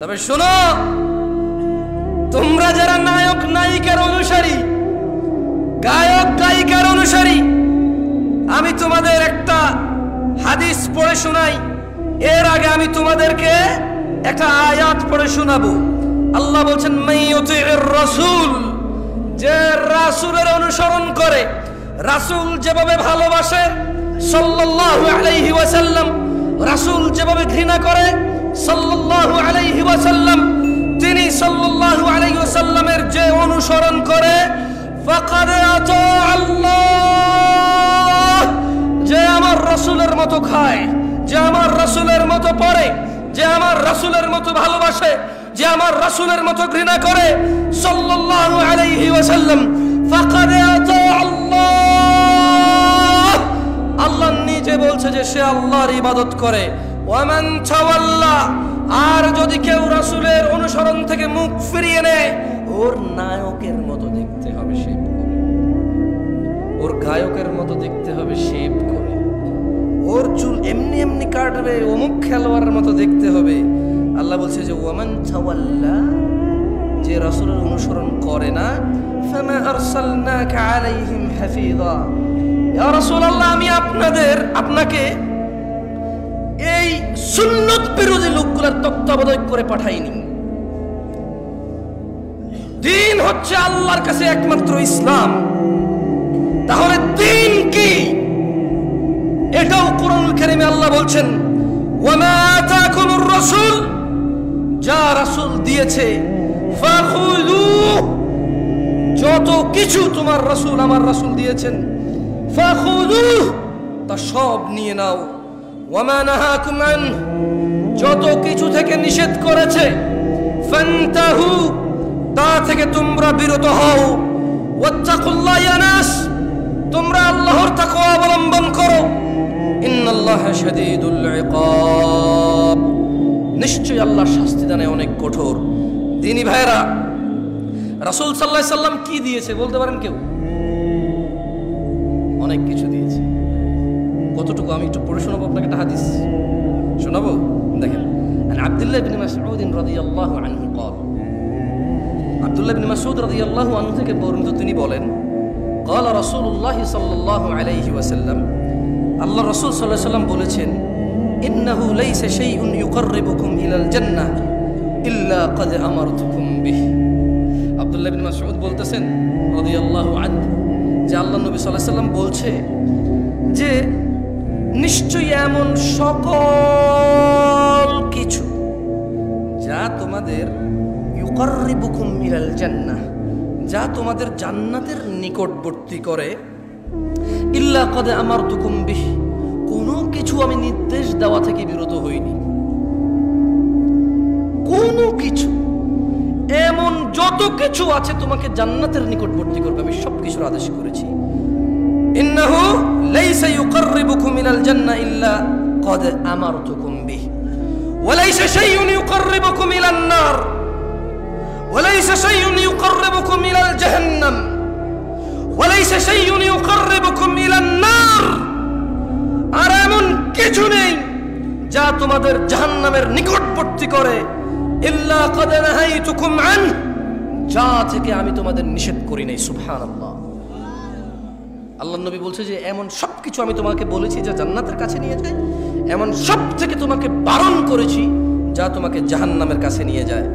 তবে শোনো, তোমরা যারা নায়ক নায়িকার অনুসারী, গায়ক গায়িকার অনুসারী, আমি তোমাদের একটা হাদিস পড়ে শোনাই। এর আগে আমি তোমাদেরকে একটা আয়াত পড়ে শোনাবো। আল্লাহ বলছেন, মাইয়ুতির রাসূল, যে রাসূলের অনুসরণ করে, রাসূল যেভাবে ভালোবাসে সাল্লাল্লাহু আলাইহি ওয়াসাল্লাম, রাসূল যেভাবে ঘৃণা করে সাল্লাল্লাহু আলাইহি ওয়াসাল্লাম, তিনি সাল্লাল্লাহু আলাইহি ওয়াসাল্লামের যে অনুসরণ করে, ফাকাদ আতা আল্লাহ, যে আমার রাসূলের মতো খায়, যে আমার রাসূলের মতো পড়ে, যে আমার রাসূলের মতো ভালোবাসে, যে আমার রাসূলের মতো ঘৃণা করে সাল্লাল্লাহু আলাইহি ওয়াসাল্লাম, ফাকাদ আতা আল্লাহ। আল্লাহ নিজে বলছে যে সে আল্লাহর ইবাদত করে। ওয়ামান তাওয়াল্লা, আর যদি কেউ রাসূলের অনুসরণ থেকে মুখ ফিরিয়ে নেয়, ওর নায়কের মতো দেখতে হবে শেভ করে, ওর গায়কের মতো দেখতে হবে শেভ করে, ওর চুল এমনি এমনি কাটবে, অমুক খেলোয়াড়ের মতো দেখতে হবে। আল্লাহ বলছে যে ওয়ামান তাওয়াল্লা, যে রাসূলের অনুসরণ করে না, ফামা আরসালনাকা আলাইহিম হাফিযা, ইয়া রাসূলুল্লাহ, আমি আপনাকে এই সুন্নত বিরোধী লোকগুলোর তত্ত্বাবধায়ক করে পাঠাইনি। দিন হচ্ছে আল্লাহর কাছে একমাত্র ইসলাম। তাহলে দিন কি? এটাও কোরআনুল কারীমে আল্লাহ বলছেন, ওয়ামা আতাকুমুর রাসূল, যা রাসূল দিয়েছে, ফাখুযু, যত কিছু তোমার রাসূল আমার রাসূল দিয়েছেন, ফাখুযু, তা সব নিয়ে নাও। ওয়ামা নাহাকুম আন, যত কিছু থেকে নিষেধ করেছে, ফান্তাহু, তা থেকে তোমরা বিরত হও। ওয়াত্তাকুল্লাহ ইয়া নাস, তোমরা আল্লাহর তাকওয়া অবলম্বন করো। ইন্নাল্লাহা শাদীদুল ইকাব, নিশ্চয়ই আল্লাহ শাস্তি দানে অনেক কঠোর। দিনী ভাইরা, রাসূল সাল্লাল্লাহু আলাইহি সাল্লাম কি দিয়েছে বলতে পারেন কেউ? অনেক কিছু দিয়েছে। কতটুকু আমি একটু পড়ে শোনাবো আপনাকে, একটা হাদিস শোনাবো। দেখেন, আব্দুল্লাহ ইবনে মাসউদ রাদিয়াল্লাহু আনহু قال, আব্দুল্লাহ ইবনে মাসউদ রাদিয়াল্লাহু আনহু থেকে বর্ণিত, তিনি বলেন, قال রাসূলুল্লাহ সাল্লাল্লাহু আলাইহি ওয়াসাল্লাম, আল্লাহ রাসূল সাল্লাল্লাহু আলাইহি ওয়াসাল্লাম বলেছেন, ইন্নাহু লাইসা শাইউন ইউকাররিবুকুম ইলাল জান্নাহ ইল্লা ক্বাদ আমারতুকুম বিহি। আব্দুল্লাহ ইবনে মাসউদ বলতেছেন রাদিয়াল্লাহু আনহু যে আল্লাহ নবী সাল্লাল্লাহু আলাইহি ওয়াসাল্লাম বলছে যে নিশ্চয়ই এমন সকল কিছু যা তোমাদের ইউকাররিবুকুম ইলাল জান্নাহ, যা তোমাদের জান্নাতের নিকটবর্তী করে, ইল্লা ক্বাদ আমারতুকুম বিহি, কোনো কিছু আমি নির্দেশ দেওয়া থেকে বিরত হইনি। কোনো কিছু, এমন যত কিছু আছে তোমাকে জান্নাতের নিকটবর্তী করবে, আমি সব কিছুর আদেশ করেছি। ইন্নাহু লাইসা ইউকাররিবুকুম ইলাল জান্নাহ ইল্লা ক্বাদ আমারতুকুম বিহি, ওয়া লাইসা শাইউন ইউকাররিবুকুম ইলান নার, ওয়া লাইসা শাইউন ইউকাররিবুকুম ইলাল জাহান্নাম, ওয়া লাইসা শাইউন ইউকাররিবুকুম ইলান নার, আর এমন কিছু নেই যা তোমাদের জাহান্নামের নিকটবর্তী করে, ইল্লা ক্বাদ নাহাইতুকুম আন, যা থেকে আমি তোমাদের নিষেধ করি নাই। সুবহানাল্লাহ। আল্লাহ নবী বলছে যে এমন সব কিছু আমি তোমাকে বলেছি যা জান্নাতের কাছে নিয়ে যায়, এমন সব থেকে তোমাকে বারণ করেছি যা তোমাকে জাহান্নামের কাছে নিয়ে যায়।